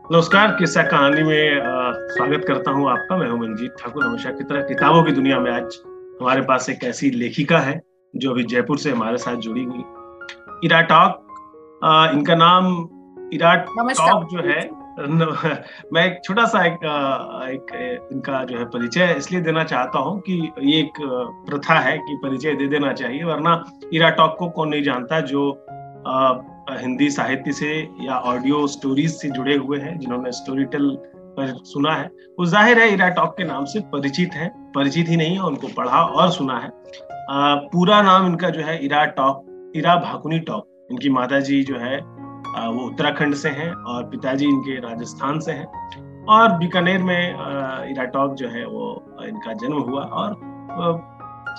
नमस्कार। किस्सा कहानी में स्वागत करता हूं आपका। मैं हूं मंजीत ठाकुर। हमेशा की तरह किताबों की दुनिया में आज हमारे पास एक ऐसी लेखिका है जो अभी जयपुर से हमारे साथ जुड़ी हुई। इरा टॉक, इनका नाम इरा नमस्कार टॉक जो है। मैं एक छोटा सा इनका जो है परिचय इसलिए देना चाहता हूं कि ये एक प्रथा है कि परिचय दे देना चाहिए, वरना इरा टॉक को कौन नहीं जानता जो हिंदी साहित्य से या ऑडियो स्टोरीज से जुड़े हुए हैं, जिन्होंने स्टोरी टेल पर सुना है, वो जाहिर है इरा टॉक के नाम से परिचित है। परिचित ही नहीं है, उनको पढ़ा और सुना है। पूरा नाम इनका जो है इरा टॉक, इरा भाकुनी टॉक। इनकी माता जी जो है वो उत्तराखंड से हैं और पिताजी इनके राजस्थान से हैं। और बीकानेर में इरा टॉक जो है वो इनका जन्म हुआ और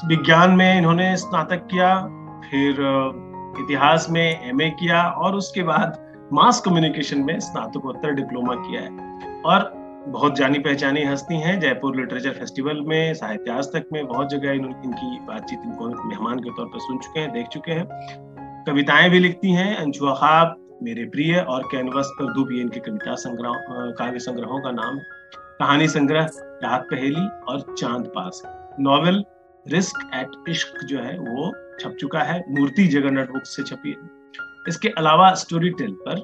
विज्ञान में इन्होंने स्नातक किया, फिर इतिहास में एमए किया और उसके बाद मास कम्युनिकेशन में स्नातकोत्तर डिप्लोमा किया है। और बहुत जानी पहचानी हस्ती हैं। जयपुर लिटरेचर फेस्टिवल में, साहित्य आज तक में बहुत जगह इनकी बातचीत इनको मेहमान के तौर पर सुन चुके हैं, देख चुके हैं। कविताएं भी लिखती हैं। अनछुआ ख्वाब, मेरे प्रिय और कैनवस पर धूप, ये इनके कविता संग्रह, काव्य संग्रहों का नाम है। कहानी संग्रह रात पहेली और चांद पास। नॉवेल रिस्क एट इश्क जो है वो छप चुका है, मूर्ति जगन्नाथ बुक से छपी है। इसके अलावा स्टोरी टेल पर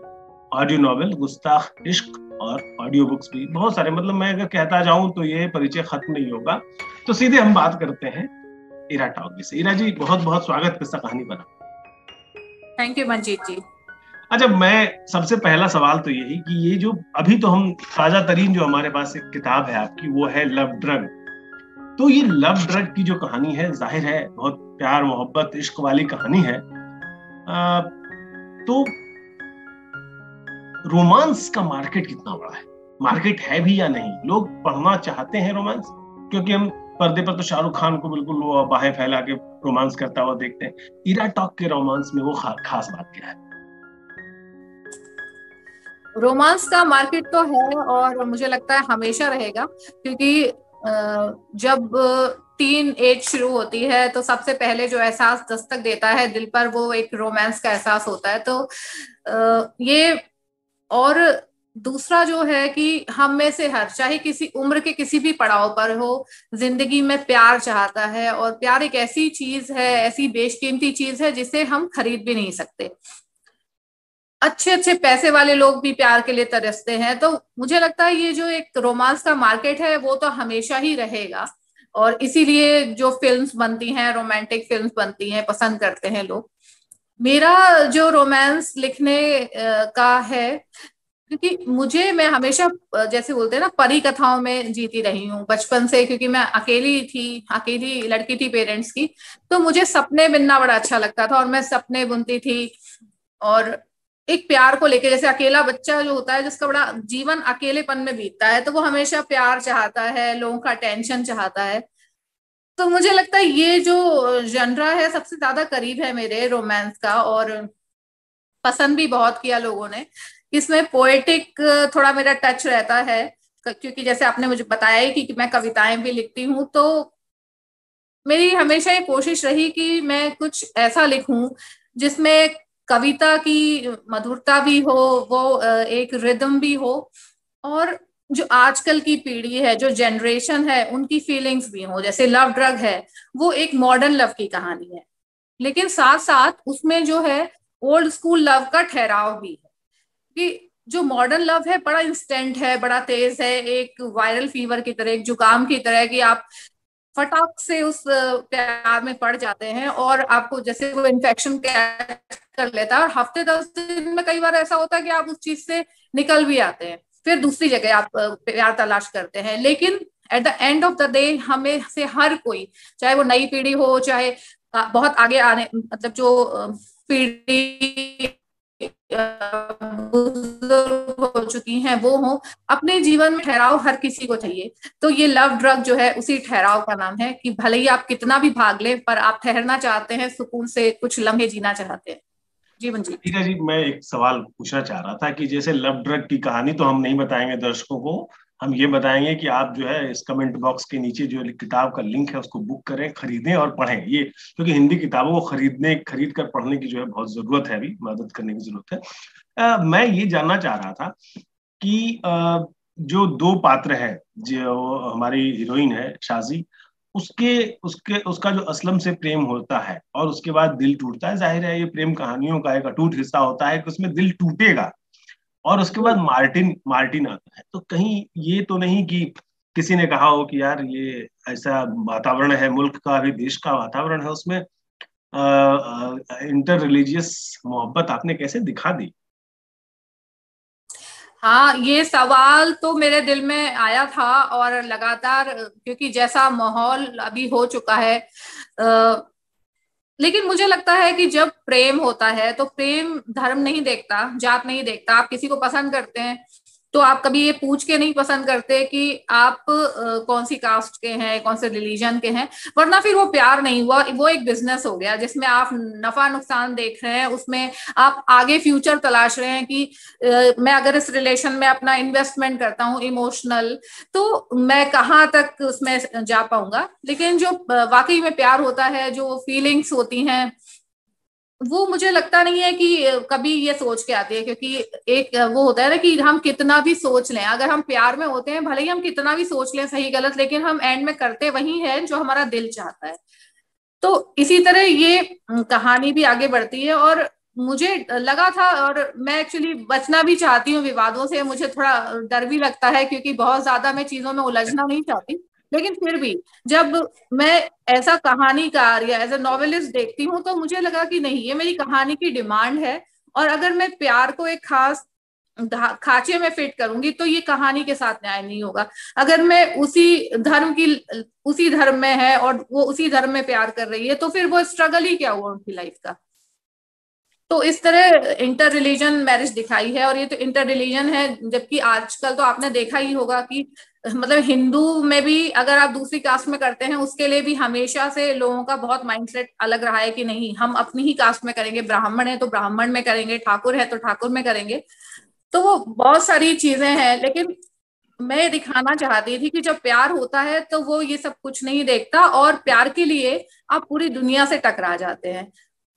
ऑडियो नॉवेल गुस्ताख इश्क और ऑडियो बुक्स भी बहुत सारे, मतलब मैं अगर कहता जाऊं तो ये परिचय खत्म नहीं होगा। तो सीधे हम बात करते हैं इरा टॉक से। इरा जी, बहुत बहुत स्वागत किस्सा कहानी पर। थैंक यू मंजीत जी। अच्छा, मैं सबसे पहला सवाल तो यही कि ये जो अभी तो हम ताजा तरीन जो हमारे पास एक किताब है आपकी, वो है लव ड्रग। तो ये लव ड्रग की जो कहानी है, जाहिर है बहुत प्यार मोहब्बत इश्क वाली कहानी है। तो रोमांस का मार्केट कितना बड़ा है? मार्केट है भी या नहीं? लोग पढ़ना चाहते हैं रोमांस? क्योंकि हम पर्दे पर तो शाहरुख खान को बिल्कुल वो बाहें फैला के रोमांस करता हुआ देखते हैं। इरा टॉक के रोमांस में वो खास बात क्या है? रोमांस का मार्केट तो है और मुझे लगता है हमेशा रहेगा, क्योंकि जब टीन एज शुरू होती है तो सबसे पहले जो एहसास दस्तक देता है दिल पर, वो एक रोमांस का एहसास होता है। तो ये, और दूसरा जो है कि हम में से हर, चाहे किसी उम्र के किसी भी पड़ाव पर हो, जिंदगी में प्यार चाहता है। और प्यार एक ऐसी चीज है, ऐसी बेशकीमती चीज है जिसे हम खरीद भी नहीं सकते। अच्छे अच्छे पैसे वाले लोग भी प्यार के लिए तरसते हैं। तो मुझे लगता है ये जो एक रोमांस का मार्केट है वो तो हमेशा ही रहेगा। और इसीलिए जो फिल्म्स बनती हैं, रोमांटिक फिल्म्स बनती हैं, पसंद करते हैं लोग। मेरा जो रोमांस लिखने का है, क्योंकि मैं हमेशा जैसे बोलते हैं ना, परी कथाओं में जीती रही हूँ बचपन से, क्योंकि मैं अकेली थी, अकेली लड़की थी पेरेंट्स की। तो मुझे सपने बुनना बड़ा अच्छा लगता था और मैं सपने बुनती थी। और एक प्यार को लेके, जैसे अकेला बच्चा जो होता है जिसका बड़ा जीवन अकेलेपन में बीतता है, तो वो हमेशा प्यार चाहता है, लोगों का अटेंशन चाहता है। तो मुझे लगता है ये जो जनरा है सबसे ज्यादा करीब है मेरे रोमांस का। और पसंद भी बहुत किया लोगों ने। इसमें पोएटिक थोड़ा मेरा टच रहता है, क्योंकि जैसे आपने मुझे बताया ही कि मैं कविताएं भी लिखती हूँ। तो मेरी हमेशा ये कोशिश रही कि मैं कुछ ऐसा लिखूं जिसमें कविता की मधुरता भी हो, वो एक रिदम भी हो, और जो आजकल की पीढ़ी है, जो जनरेशन है, उनकी फीलिंग्स भी हो। जैसे लव ड्रग है, वो एक मॉडर्न लव की कहानी है, लेकिन साथ साथ उसमें जो है ओल्ड स्कूल लव का ठहराव भी है। कि जो मॉडर्न लव है बड़ा इंस्टेंट है, बड़ा तेज है, एक वायरल फीवर की तरह, एक जुकाम की तरह, कि आप फटाक से उस प्यार में पड़ जाते हैं और आपको जैसे वो इन्फेक्शन कैच कर लेता है। और हफ्ते 10 दिन में कई बार ऐसा होता है कि आप उस चीज से निकल भी आते हैं, फिर दूसरी जगह आप प्यार तलाश करते हैं। लेकिन at the end of the day हमें से हर कोई, चाहे वो नई पीढ़ी हो, चाहे बहुत आगे आने, मतलब जो पीढ़ी बुजुर्ग हो चुकी हैं वो हो, अपने जीवन में ठहराव हर किसी को चाहिए। तो ये लव ड्रग जो है उसी ठहराव का नाम है, कि भले ही आप कितना भी भाग ले, पर आप ठहरना चाहते हैं, सुकून से कुछ लम्हे जीना चाहते हैं। जीवन जी। ठीक है जी, मैं एक सवाल पूछना चाह रहा था कि जैसे लव ड्रग की कहानी तो हम नहीं बताएंगे दर्शकों को। हम ये बताएंगे कि आप जो है इस कमेंट बॉक्स के नीचे जो किताब का लिंक है उसको बुक करें, खरीदें और पढ़ें ये, क्योंकि हिंदी किताबों को खरीद कर पढ़ने की जो है बहुत जरूरत है, अभी मदद करने की जरूरत है। मैं ये जानना चाह रहा था कि जो दो पात्र है, जो हमारी हीरोइन है शाजी, उसके उसके उसका जो असलम से प्रेम होता है और उसके बाद दिल टूटता है, जाहिर है ये प्रेम कहानियों का एक अटूट हिस्सा होता है कि उसमें दिल टूटेगा। और उसके बाद मार्टिन मार्टिन आता है, तो कहीं ये तो नहीं कि किसी ने कहा हो कि यार ये ऐसा वातावरण है, मुल्क का भी देश का वातावरण है, उसमें इंटर रिलीजियस मोहब्बत आपने कैसे दिखा दी? हाँ, ये सवाल तो मेरे दिल में आया था, और लगातार, क्योंकि जैसा माहौल अभी हो चुका है, लेकिन मुझे लगता है कि जब प्रेम होता है तो प्रेम धर्म नहीं देखता, जात नहीं देखता। आप किसी को पसंद करते हैं तो आप कभी ये पूछ के नहीं पसंद करते कि आप कौन सी कास्ट के हैं, कौन से रिलीजन के हैं, वरना फिर वो प्यार नहीं हुआ, वो एक बिजनेस हो गया जिसमें आप नफा नुकसान देख रहे हैं, उसमें आप आगे फ्यूचर तलाश रहे हैं कि मैं अगर इस रिलेशन में अपना इन्वेस्टमेंट करता हूँ इमोशनल, तो मैं कहाँ तक उसमें जा पाऊंगा। लेकिन जो वाकई में प्यार होता है, जो फीलिंग्स होती हैं, वो मुझे लगता नहीं है कि कभी ये सोच के आती है, क्योंकि एक वो होता है ना कि हम कितना भी सोच लें, अगर हम प्यार में होते हैं, भले ही हम कितना भी सोच लें सही गलत, लेकिन हम एंड में करते वही है जो हमारा दिल चाहता है। तो इसी तरह ये कहानी भी आगे बढ़ती है, और मुझे लगा था, और मैं एक्चुअली बचना भी चाहती हूँ विवादों से, मुझे थोड़ा डर भी लगता है क्योंकि बहुत ज्यादा मैं चीजों में उलझना नहीं चाहती। लेकिन फिर भी जब मैं ऐसा कहानीकार या एज ए नॉवेलिस्ट देखती हूँ, तो मुझे लगा कि नहीं, ये मेरी कहानी की डिमांड है, और अगर मैं प्यार को एक खास खांचे में फिट करूंगी तो ये कहानी के साथ न्याय नहीं होगा। अगर मैं उसी धर्म में है और वो उसी धर्म में प्यार कर रही है, तो फिर वो स्ट्रगल ही क्या हुआ उनकी लाइफ का। तो इस तरह इंटर रिलीजन मैरिज दिखाई है, और ये तो इंटर रिलीजन है, जबकि आजकल तो आपने देखा ही होगा कि मतलब हिंदू में भी अगर आप दूसरी कास्ट में करते हैं, उसके लिए भी हमेशा से लोगों का बहुत माइंडसेट अलग रहा है कि नहीं, हम अपनी ही कास्ट में करेंगे, ब्राह्मण है तो ब्राह्मण में करेंगे, ठाकुर है तो ठाकुर में करेंगे। तो वो बहुत सारी चीजें हैं, लेकिन मैं दिखाना चाहती थी कि जब प्यार होता है तो वो ये सब कुछ नहीं देखता, और प्यार के लिए आप पूरी दुनिया से टकरा जाते हैं।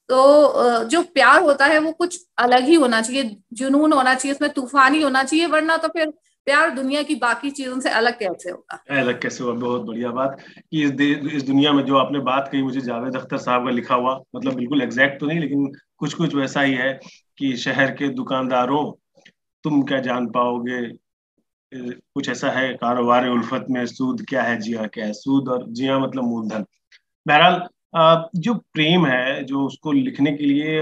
तो जो प्यार होता है वो कुछ अलग ही होना चाहिए, जुनून होना चाहिए, उसमें तूफानी होना चाहिए, वरना तो फिर प्यार दुनिया की बाकी चीजों से अलग कैसे होगा। अलग कैसे हुआ? बहुत बढ़िया बात कि इस दुनिया में जो आपने बात कही, मुझे जावेद अख्तर साहब का लिखा हुआ, मतलब बिल्कुल एग्जैक्ट तो नहीं लेकिन कुछ कुछ वैसा ही है कि शहर के दुकानदारों, तुम क्या जान पाओगे, कुछ ऐसा है, कारोबार उल्फत में सूद क्या है, जिया क्या है, सूद और जिया मतलब मूलधन। बहरहाल, जो प्रेम है, जो उसको लिखने के लिए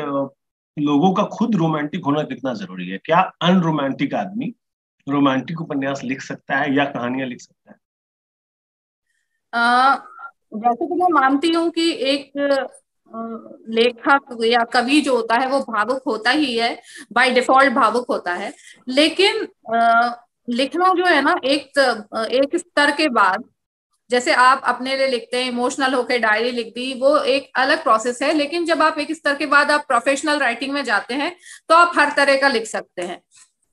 लोगों का खुद रोमांटिक होना कितना जरूरी है? क्या अनरोमांटिक आदमी रोमांटिक उपन्यास लिख सकता है या कहानियां लिख सकता है? आ, वैसे तो मैं मानती हूँ कि एक लेखक या कवि जो होता है वो भावुक होता ही है, बाय डिफॉल्ट भावुक होता है। लेकिन लिखना जो है ना, एक स्तर के बाद, जैसे आप अपने लिए लिखते हैं, इमोशनल होकर डायरी लिख दी, वो एक अलग प्रोसेस है। लेकिन जब आप एक स्तर के बाद आप प्रोफेशनल राइटिंग में जाते हैं, तो आप हर तरह का लिख सकते हैं।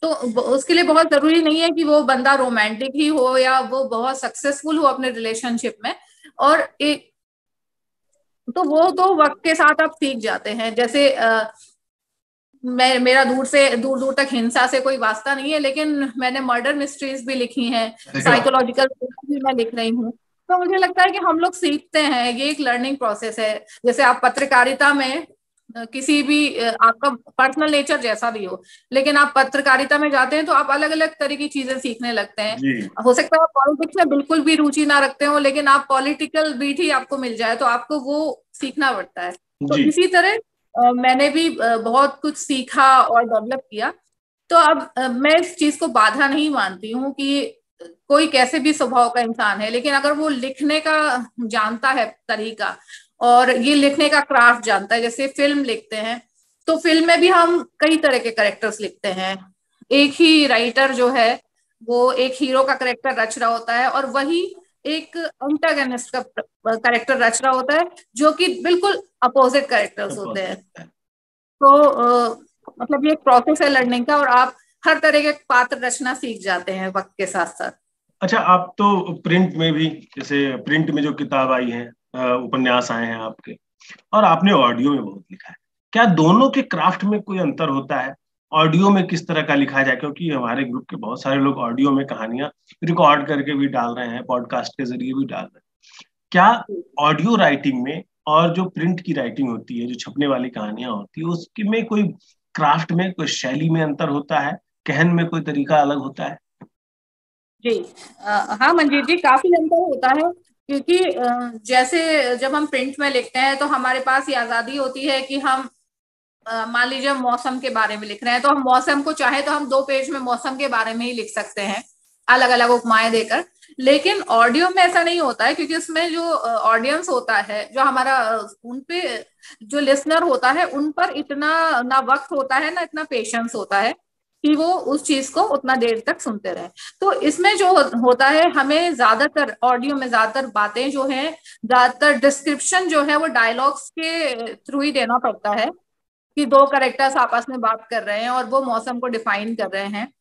तो उसके लिए बहुत जरूरी नहीं है कि वो बंदा रोमांटिक ही हो या वो बहुत सक्सेसफुल हो अपने रिलेशनशिप में। और एक तो वो तो वक्त के साथ आप सीख जाते हैं। जैसे मेरा दूर दूर तक हिंसा से कोई वास्ता नहीं है, लेकिन मैंने मर्डर मिस्ट्रीज भी लिखी हैं, अरे वाह! साइकोलॉजिकल भी मैं लिख रही हूँ। तो मुझे लगता है कि हम लोग सीखते हैं, ये एक लर्निंग प्रोसेस है। जैसे आप पत्रकारिता में किसी भी आपका पर्सनल नेचर जैसा भी हो, लेकिन आप पत्रकारिता में जाते हैं तो आप अलग अलग तरह की चीजें सीखने लगते हैं। जी हो सकता है आप पॉलिटिक्स में बिल्कुल भी रुचि ना रखते हो, लेकिन आप पॉलिटिकल बीट ही आपको मिल जाए तो आपको वो सीखना पड़ता है। तो जी। इसी तरह मैंने भी बहुत कुछ सीखा और डेवलप किया। तो अब मैं इस चीज को बाधा नहीं मानती हूँ कि कोई कैसे भी स्वभाव का इंसान है, लेकिन अगर वो लिखने का जानता है तरीका, और ये लिखने का क्राफ्ट जानता है, जैसे फिल्म लिखते हैं, तो फिल्म में भी हम कई तरह के कैरेक्टर्स लिखते हैं। एक ही राइटर जो है वो एक हीरो का कैरेक्टर रच रहा होता है, और वही एक एंटागनिस्ट का कैरेक्टर रच रहा होता है, जो कि बिल्कुल अपोजिट कैरेक्टर्स होते हैं। तो मतलब ये एक प्रोसेस है लर्निंग का, और आप हर तरह के पात्र रचना सीख जाते हैं वक्त के साथ साथ। अच्छा, आप तो प्रिंट में भी, जैसे प्रिंट में जो किताब आई है, उपन्यास आए हैं आपके, और आपने ऑडियो में बहुत लिखा है, क्या दोनों के क्राफ्ट में कोई अंतर होता है? ऑडियो में किस तरह का लिखा जाए, क्योंकि हमारे ग्रुप के बहुत सारे लोग ऑडियो में कहानियां रिकॉर्ड करके भी डाल रहे हैं, पॉडकास्ट के जरिए भी डाल रहे हैं। क्या ऑडियो राइटिंग में और जो प्रिंट की राइटिंग होती है, जो छपने वाली कहानियां होती है, उसकी में कोई क्राफ्ट में, कोई शैली में अंतर होता है, कहन में कोई तरीका अलग होता है? जी हाँ मंजीत जी, काफी अंतर होता है। क्योंकि जैसे जब हम प्रिंट में लिखते हैं तो हमारे पास ये आजादी होती है कि हम मान लीजिए मौसम के बारे में लिख रहे हैं तो हम मौसम को चाहे तो हम 2 पेज में मौसम के बारे में ही लिख सकते हैं, अलग अलग उपमाएं देकर। लेकिन ऑडियो में ऐसा नहीं होता है, क्योंकि उसमें जो ऑडियंस होता है, जो हमारा उनपे जो लिसनर होता है, उन पर इतना ना वक्त होता है ना इतना पेशेंस होता है कि वो उस चीज को उतना देर तक सुनते रहे। तो इसमें जो होता है, हमें ज्यादातर ऑडियो में ज्यादातर बातें जो है, ज्यादातर डिस्क्रिप्शन जो है वो डायलॉग्स के थ्रू ही देना पड़ता है कि 2 कैरेक्टर्स आपस में बात कर रहे हैं और वो मौसम को डिफाइन कर रहे हैं।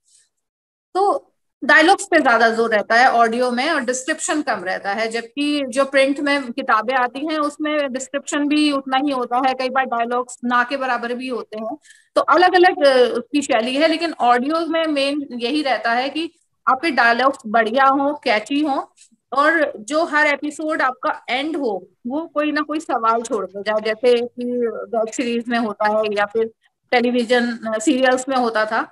तो डायलॉग्स पे ज्यादा जोर रहता है ऑडियो में और डिस्क्रिप्शन कम रहता है। जबकि जो प्रिंट में किताबें आती हैं उसमें डिस्क्रिप्शन भी उतना ही होता है, कई बार डायलॉग्स ना के बराबर भी होते हैं। तो अलग अलग उसकी शैली है। लेकिन ऑडियो में मेन यही रहता है कि आपके डायलॉग्स बढ़िया हो, कैची हो, और जो हर एपिसोड आपका एंड हो वो कोई ना कोई सवाल छोड़ के जाए, जैसे कि वेब सीरीज में होता है या फिर टेलीविजन सीरियल्स में होता था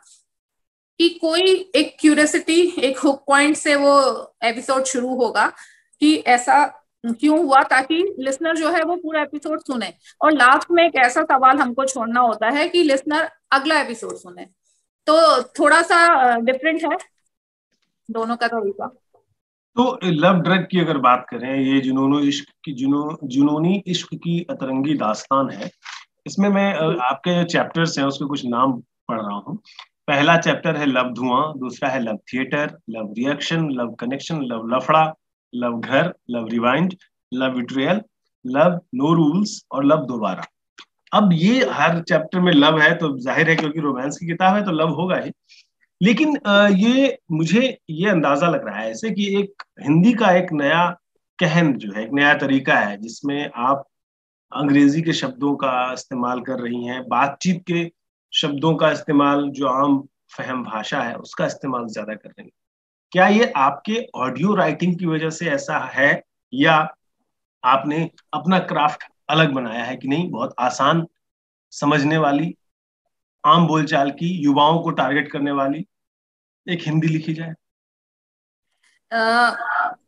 कि कोई एक क्यूरियोसिटी, एक हुक पॉइंट से वो एपिसोड शुरू होगा कि ऐसा क्यों हुआ, ताकि लिसनर जो है वो पूरा एपिसोड सुने। और लास्ट में एक ऐसा सवाल हमको छोड़ना होता है कि लिसनर अगला एपिसोड सुने। तो थोड़ा सा डिफरेंट है दोनों का तरीका। तो लव ड्रग की अगर बात करें, ये जुनूनी इश्क की अतरंगी दास्तान है। इसमें मैं आपके जो चैप्टर्स हैं उसके कुछ नाम पढ़ रहा हूँ। पहला चैप्टर है लव धुआं, दूसरा है love theatre, love reaction, love connection, love लफड़ा, लव घर, love rewind, love vitriol, love no rules और लव दोबारा। अब ये हर चैप्टर में लव है तो जाहिर है, क्योंकि रोमांस की किताब है तो लव होगा ही। लेकिन ये मुझे ये अंदाजा लग रहा है ऐसे कि एक हिंदी का एक नया कहन जो है, एक नया तरीका है जिसमें आप अंग्रेजी के शब्दों का इस्तेमाल कर रही हैं, बातचीत के शब्दों का इस्तेमाल, जो आम फहम भाषा है उसका इस्तेमाल ज्यादा कर रही हैं। क्या ये आपके ऑडियो राइटिंग की वजह से ऐसा है, या आपने अपना क्राफ्ट अलग बनाया है कि नहीं, बहुत आसान समझने वाली, आम बोलचाल की, युवाओं को टारगेट करने वाली एक हिंदी लिखी जाए?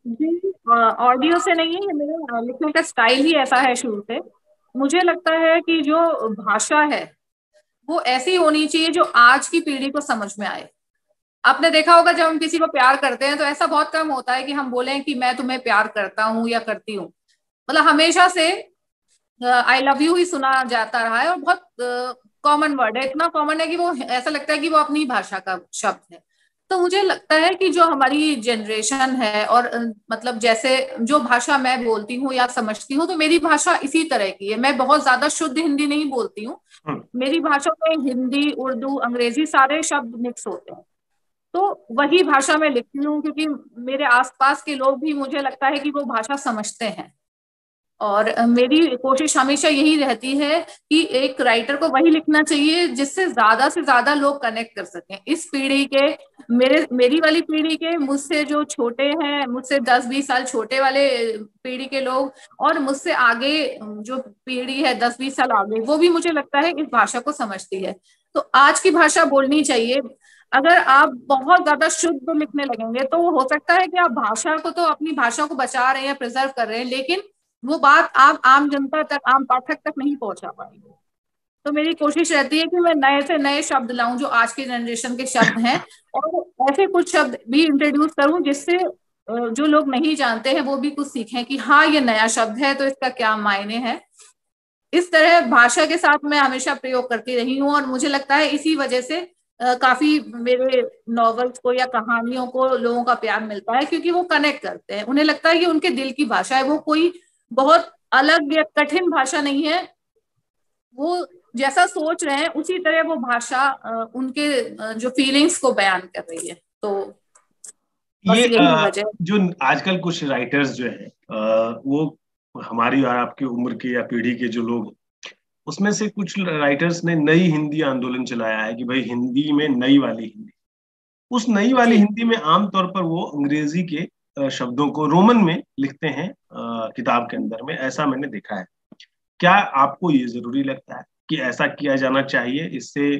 जी ऑडियो से नहीं है, मेरा लिखने का स्टाइल ही ऐसा है शुरू से। मुझे लगता है कि जो भाषा है वो ऐसी होनी चाहिए जो आज की पीढ़ी को समझ में आए। आपने देखा होगा जब हम किसी को प्यार करते हैं तो ऐसा बहुत कम होता है कि हम बोलें कि मैं तुम्हें प्यार करता हूँ या करती हूँ। मतलब हमेशा से आई लव यू ही सुना जाता रहा है, और बहुत कॉमन वर्ड है, इतना कॉमन है कि वो ऐसा लगता है कि वो अपनी भाषा का शब्द है। तो मुझे लगता है कि जो हमारी जनरेशन है और मतलब जैसे जो भाषा मैं बोलती हूँ या समझती हूँ, तो मेरी भाषा इसी तरह की है। मैं बहुत ज्यादा शुद्ध हिंदी नहीं बोलती हूँ। मेरी भाषा में हिंदी, उर्दू, अंग्रेजी सारे शब्द मिक्स होते हैं। तो वही भाषा में लिखती हूँ क्योंकि मेरे आसपास के लोग भी, मुझे लगता है कि वो भाषा समझते हैं। और मेरी कोशिश हमेशा यही रहती है कि एक राइटर को वही लिखना चाहिए जिससे ज्यादा से ज्यादा लोग कनेक्ट कर सकें। इस पीढ़ी के, मेरी वाली पीढ़ी के, मुझसे जो छोटे हैं, मुझसे 10-20 साल छोटे वाले पीढ़ी के लोग, और मुझसे आगे जो पीढ़ी है 10-20 साल आगे, वो भी मुझे लगता है इस भाषा को समझती है। तो आज की भाषा बोलनी चाहिए। अगर आप बहुत ज्यादा शुद्ध लिखने लगेंगे तो हो सकता है कि आप भाषा को, तो अपनी भाषा को बचा रहे हैं, प्रिजर्व कर रहे हैं, लेकिन वो बात आप आम जनता तक, आम पाठक तक नहीं पहुंचा पाएंगे। तो मेरी कोशिश रहती है कि मैं नए से नए शब्द लाऊं जो आज की जनरेशन के शब्द हैं, और ऐसे कुछ शब्द भी इंट्रोड्यूस करूं जिससे जो लोग नहीं जानते हैं वो भी कुछ सीखें कि हाँ ये नया शब्द है तो इसका क्या मायने है। इस तरह भाषा के साथ मैं हमेशा प्रयोग करती रही हूँ, और मुझे लगता है इसी वजह से काफी मेरे नॉवेल्स को या कहानियों को लोगों का प्यार मिलता है, क्योंकि वो कनेक्ट करते हैं। उन्हें लगता है कि उनके दिल की भाषा है, वो कोई बहुत अलग या कठिन भाषा नहीं है। वो जैसा सोच रहे हैं उसी तरह वो भाषा उनके जो फीलिंग्स को बयान कर रही है। तो बस ये यही वजह। जो आजकल कुछ राइटर्स जो है, वो हमारी और आपकी उम्र के या पीढ़ी के जो लोग हैं, उसमें से कुछ राइटर्स ने नई हिंदी आंदोलन चलाया है कि भाई हिंदी में नई वाली हिंदी। उस नई वाली जी हिंदी में आमतौर पर वो अंग्रेजी के शब्दों को रोमन में लिखते हैं किताब के अंदर में, ऐसा मैंने देखा है। क्या आपको ये जरूरी लगता है कि ऐसा किया जाना चाहिए? इससे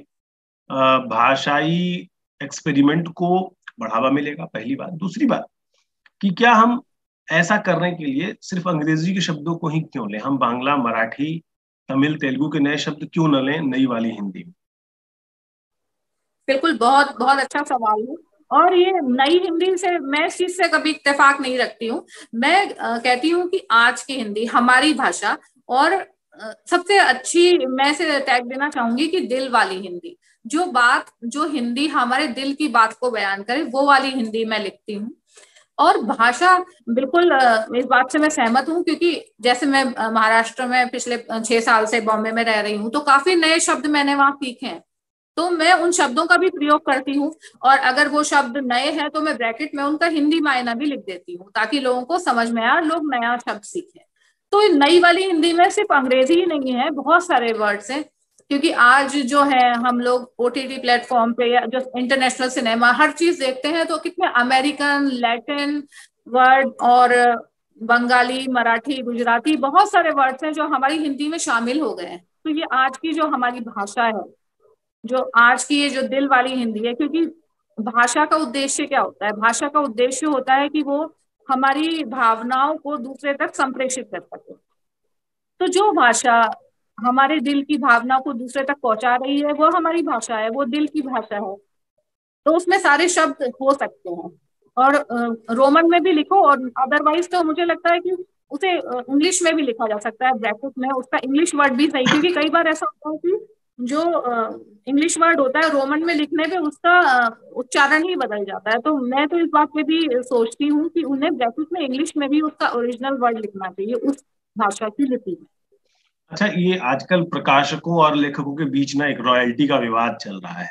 भाषाई एक्सपेरिमेंट को बढ़ावा मिलेगा, पहली बात। दूसरी बात कि क्या हम ऐसा करने के लिए सिर्फ अंग्रेजी के शब्दों को ही क्यों लें? हम बांग्ला, मराठी, तमिल, तेलुगु के नए शब्द क्यों न लें नई वाली हिंदी में? बिल्कुल, बहुत बहुत अच्छा सवाल है। और ये नई हिंदी से मैं इस चीज से कभी इत्तेफाक नहीं रखती हूँ। मैं कहती हूँ कि आज की हिंदी हमारी भाषा, और सबसे अच्छी मैं इसे टैग देना चाहूंगी कि दिल वाली हिंदी। जो हिंदी हमारे दिल की बात को बयान करे, वो वाली हिंदी मैं लिखती हूँ। और भाषा, बिल्कुल इस बात से मैं सहमत हूँ, क्योंकि जैसे मैं महाराष्ट्र में पिछले 6 साल से बॉम्बे में रह रही हूँ, तो काफी नए शब्द मैंने वहां सीखे हैं। तो मैं उन शब्दों का भी प्रयोग करती हूँ, और अगर वो शब्द नए हैं तो मैं ब्रैकेट में उनका हिंदी मायना भी लिख देती हूँ, ताकि लोगों को समझ में आए, लोग नया शब्द सीखें। तो नई वाली हिंदी में सिर्फ अंग्रेजी ही नहीं है, बहुत सारे वर्ड्स हैं। क्योंकि आज जो है हम लोग ओटीटी प्लेटफॉर्म पे या जो इंटरनेशनल सिनेमा हर चीज देखते हैं, तो कितने अमेरिकन, लैटिन वर्ड और बंगाली, मराठी, गुजराती, बहुत सारे वर्ड्स हैं जो हमारी हिंदी में शामिल हो गए हैं। तो ये आज की जो हमारी भाषा है, जो आज की ये जो दिल वाली हिंदी है, क्योंकि भाषा का उद्देश्य क्या होता है? भाषा का उद्देश्य होता है कि वो हमारी भावनाओं को दूसरे तक संप्रेषित कर सके। तो जो भाषा हमारे दिल की भावना को दूसरे तक पहुंचा रही है, वो हमारी भाषा है, वो दिल की भाषा है। तो उसमें सारे शब्द हो सकते हैं, और रोमन में भी लिखो, और अदरवाइज तो मुझे लगता है कि उसे इंग्लिश में भी लिखा जा सकता है, ब्रैकेट में उसका इंग्लिश वर्ड भी सही। क्योंकि कई बार ऐसा होता है कि जो इंग्लिश वर्ड होता है, रोमन में लिखने पे उसका उच्चारण ही बदल जाता है। तो मैं तो इस बात पे भी सोचती हूँ कि उन्हें ब्रैकेट में इंग्लिश में भी उसका ओरिजिनल वर्ड लिखना चाहिए उस भाषा की लिपि में। अच्छा, ये आजकल प्रकाशकों और लेखकों के बीच ना एक रॉयल्टी का विवाद चल रहा है।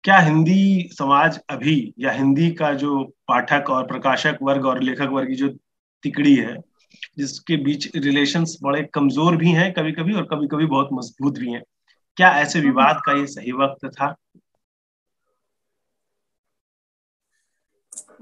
क्या हिंदी समाज अभी, या हिंदी का जो पाठक और प्रकाशक वर्ग और लेखक वर्ग की जो तिकड़ी है, जिसके बीच रिलेशंस बड़े कमजोर भी हैं कभी कभी और कभी कभी बहुत मजबूत भी हैं, क्या ऐसे विवाद का ये सही वक्त था?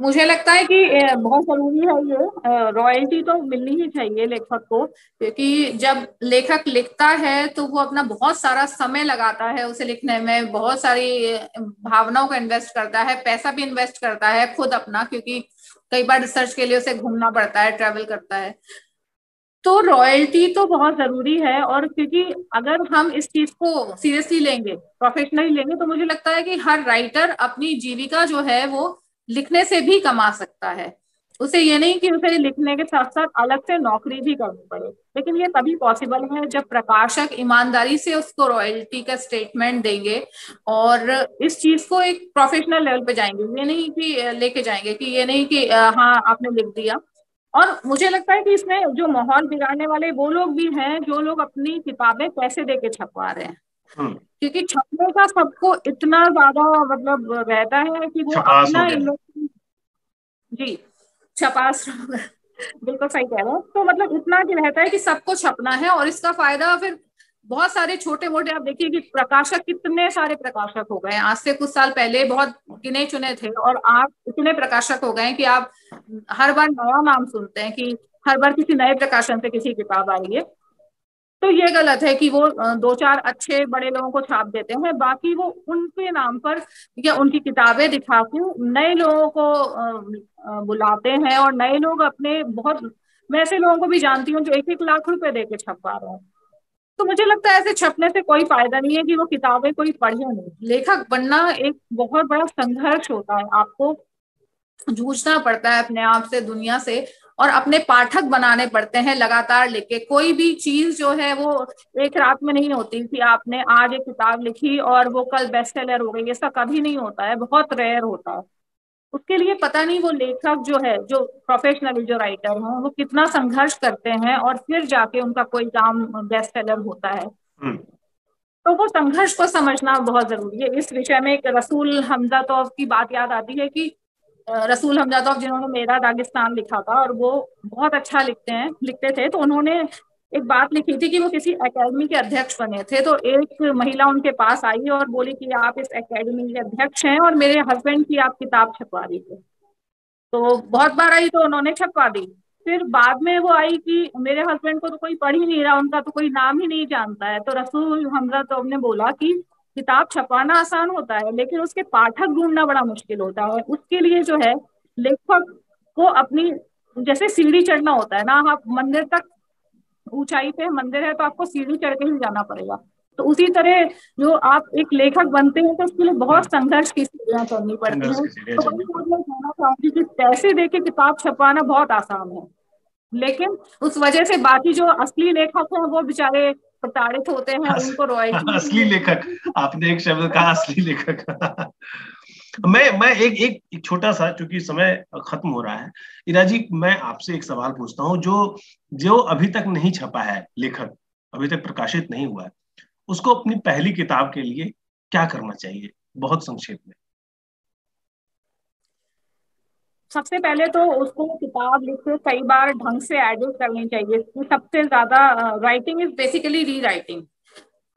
मुझे लगता है कि बहुत जरूरी है ये, रॉयल्टी तो मिलनी ही चाहिए लेखक को। क्योंकि जब लेखक लिखता है तो वो अपना बहुत सारा समय लगाता है उसे लिखने में, बहुत सारी भावनाओं को इन्वेस्ट करता है, पैसा भी इन्वेस्ट करता है खुद अपना, क्योंकि कई बार रिसर्च के लिए उसे घूमना पड़ता है, ट्रेवल करता है। तो रॉयल्टी तो बहुत जरूरी है। और क्योंकि अगर हम इस चीज को सीरियसली लेंगे, प्रोफेशनली लेंगे, तो मुझे लगता है कि हर राइटर अपनी जीविका जो है वो लिखने से भी कमा सकता है। उसे ये नहीं कि उसे लिखने के साथ साथ अलग से नौकरी भी करनी पड़े। लेकिन ये तभी पॉसिबल है जब प्रकाशक ईमानदारी से उसको रॉयल्टी का स्टेटमेंट देंगे, और इस चीज को एक प्रोफेशनल लेवल पे जाएंगे। ये नहीं कि लेके जाएंगे कि ये नहीं कि हाँ आपने लिख दिया। और मुझे लगता है कि इसमें जो माहौल बिगाड़ने वाले वो लोग भी हैं, जो लोग अपनी किताबें पैसे दे के छपवा रहे हैं। हम्म। क्योंकि छपने का सबको इतना ज्यादा मतलब रहता है कि वो छपास हो अपना गया। इन्वेस्टमेंट। जी, छपास बिल्कुल सही कह रहे हो। तो मतलब इतना कि रहता है कि सबको छपना है, और इसका फायदा फिर बहुत सारे छोटे मोटे, आप देखिए कि प्रकाशक, कितने सारे प्रकाशक हो गए हैं। आज से कुछ साल पहले बहुत गिने चुने थे, और आज इतने प्रकाशक हो गए हैं कि आप हर बार नया नाम सुनते हैं, कि हर बार किसी नए प्रकाशन से किसी किताब आ रही है। तो ये गलत है कि वो दो चार अच्छे बड़े लोगों को छाप देते हैं, बाकी वो उनके नाम पर या उनकी किताबें दिखा के नए लोगों को बुलाते हैं। और नए लोग अपने बहुत, मैं ऐसे लोगों को भी जानती हूँ जो 1-1 लाख रुपए दे के छपवा रहे हैं। तो मुझे लगता है ऐसे छपने से कोई फायदा नहीं है कि वो किताबें कोई पढ़े नहीं। लेखक बनना एक बहुत बड़ा संघर्ष होता है, आपको जूझना पड़ता है अपने आप से, दुनिया से, और अपने पाठक बनाने पड़ते हैं लगातार लिख के। कोई भी चीज जो है वो एक रात में नहीं होती कि आपने आज एक किताब लिखी और वो कल बेस्ट सेलर हो गई। ऐसा कभी नहीं होता है, बहुत रेयर होता है। उसके लिए पता नहीं वो लेखक जो है, जो प्रोफेशनली जो राइटर हैं, वो कितना संघर्ष करते हैं और फिर जाके उनका कोई काम बेस्ट सेलर होता है। हम्म। तो वो संघर्ष को समझना बहुत जरूरी है। इस विषय में एक रसूल हमजा तौफ की बात याद आती है कि रसूल हमजा तौफ जिन्होंने मेरा दागिस्तान लिखा था, और वो बहुत अच्छा लिखते थे, तो उन्होंने एक बात लिखी थी कि वो किसी एकेडमी के अध्यक्ष बने थे, तो एक महिला उनके पास आई और बोली कि आप इस एकेडमी के अध्यक्ष हैं और मेरे हस्बैंड की आप किताब छपवा दीजिए। तो बहुत बार आई तो उन्होंने छपवा दी। फिर बाद में वो आई कि मेरे हस्बैंड को तो कोई पढ़ ही नहीं रहा, उनका तो कोई नाम ही नहीं जानता है। तो रसूल हमजा तो ने बोला कि किताब छपवाना आसान होता है लेकिन उसके पाठक ढूंढना बड़ा मुश्किल होता है। उसके लिए जो है लेखक को अपनी, जैसे सीढ़ी चढ़ना होता है ना, आप मंदिर तक, ऊंचाई पे मंदिर है तो आपको सीढ़ी चढ़ के ही जाना पड़ेगा। तो उसी तरह जो आप एक लेखक बनते हैं तो उसके लिए बहुत संघर्ष की सीढ़ियां चढ़नी पड़ती हैं। तो वही मैं कहना चाहूंगी कि पैसे देके किताब छपवाना बहुत आसान है, लेकिन उस वजह से बाकी जो असली लेखक हैं वो बेचारे प्रताड़ित होते हैं, उनको रॉयल्टी। असली लेखक, आपने एक शब्द कहा, असली लेखक। मैं एक छोटा सा, क्योंकि समय खत्म हो रहा है, इरा जी मैं आपसे एक सवाल पूछता हूँ। जो अभी तक नहीं छपा है, लेखक अभी तक प्रकाशित नहीं हुआ है, उसको अपनी पहली किताब के लिए क्या करना चाहिए, बहुत संक्षेप में? सबसे पहले तो उसको किताब लिखते कई बार ढंग से एडिट करनी चाहिए। सबसे ज्यादा राइटिंग इज बेसिकली री राइटिंग,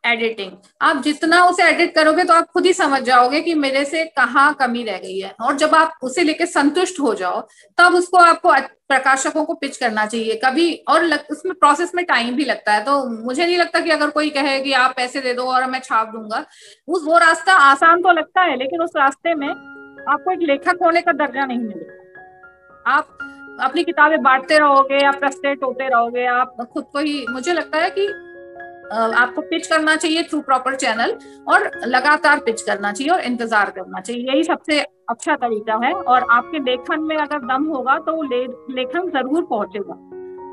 एडिटिंग। आप जितना उसे एडिट करोगे तो आप खुद ही समझ जाओगे कि मेरे से कहाँ कमी रह गई है, और जब आप उसे लेके संतुष्ट हो जाओ तब उसको आपको प्रकाशकों को पिच करना चाहिए कभी। और उसमें प्रोसेस में टाइम भी लगता है, तो मुझे नहीं लगता कि अगर कोई कहे कि आप पैसे दे दो और मैं छाप दूंगा, वो रास्ता आसान तो लगता है लेकिन उस रास्ते में आपको एक लेखक होने का दर्जा नहीं मिलेगा। आप अपनी किताबें बांटते रहोगे, आप फ्रस्ट्रेट होते रहोगे, आप खुद को ही, मुझे लगता है कि आपको पिच करना चाहिए थ्रू प्रॉपर चैनल, और लगातार पिच करना चाहिए और इंतजार करना चाहिए। यही सबसे अच्छा तरीका है। और आपके लेखन में अगर दम होगा तो वो लेखन जरूर पहुंचेगा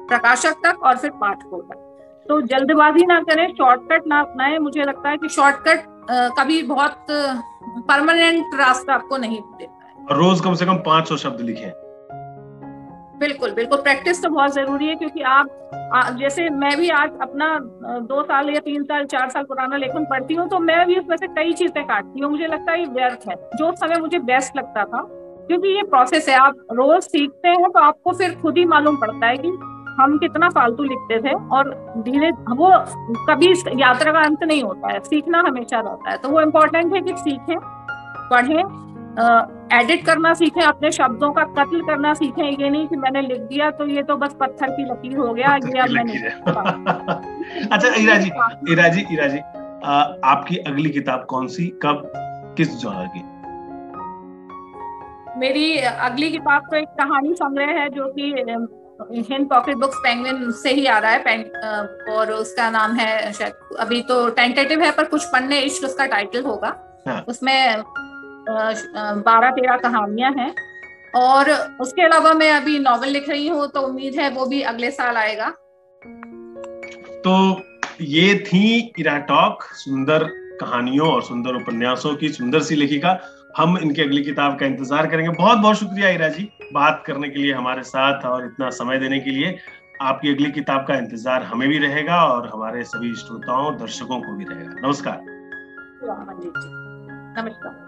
प्रकाशक तक और फिर पाठकों तक। तो जल्दबाजी ना करें, शॉर्टकट ना अपनाएं। मुझे लगता है कि शॉर्टकट कभी बहुत परमानेंट रास्ता आपको नहीं देता है। रोज कम से कम 500 शब्द लिखें। बिल्कुल बिल्कुल, प्रैक्टिस तो बहुत जरूरी है, क्योंकि आप जैसे मैं भी आज अपना 2 साल या 3 साल 4 साल पुराना लेखन पढ़ती हूँ तो मैं भी उसमें से कई चीजें काटती हूँ। मुझे लगता है ये व्यर्थ है जो उस समय मुझे बेस्ट लगता था, क्योंकि ये प्रोसेस है। आप रोज सीखते हैं तो आपको फिर खुद ही मालूम पड़ता है कि हम कितना फालतू लिखते थे, और धीरे वो कभी यात्रा का अंत नहीं होता है, सीखना हमेशा रहता है। तो वो इम्पोर्टेंट है कि सीखें, पढ़ें, एडिट करना सीखें, अपने शब्दों का कत्ल करना सीखें। ये नहीं कि मैंने लिख दिया तो ये तो बस पत्थर की लकीर हो गया, ये अब मैंने अच्छा इरा जी आपकी अगली किताब कौन सी, कब, किस जॉनर की? मेरी अगली किताब तो एक कहानी संग्रह है जो कि हिंद पॉकेट बुक्स पेंगुइन से ही आ रहा है, और उसका नाम है, शायद अभी तो टेंटेटिव है पर कुछ पढ़ने इश्क उसका टाइटल होगा। हाँ। उसमें 12-13 कहानियां हैं, और उसके अलावा मैं अभी नॉवेल लिख रही हूँ, तो उम्मीद है वो भी अगले साल आएगा। तो ये थी इरा टॉक, सुंदर कहानियों और सुंदर उपन्यासों की सुंदर सी लेखिका। हम इनकी अगली किताब का इंतजार करेंगे। बहुत बहुत शुक्रिया इरा जी बात करने के लिए हमारे साथ और इतना समय देने के लिए। आपकी अगली किताब का इंतजार हमें भी रहेगा और हमारे सभी श्रोताओं दर्शकों को भी रहेगा। नमस्कार। नमस्कार।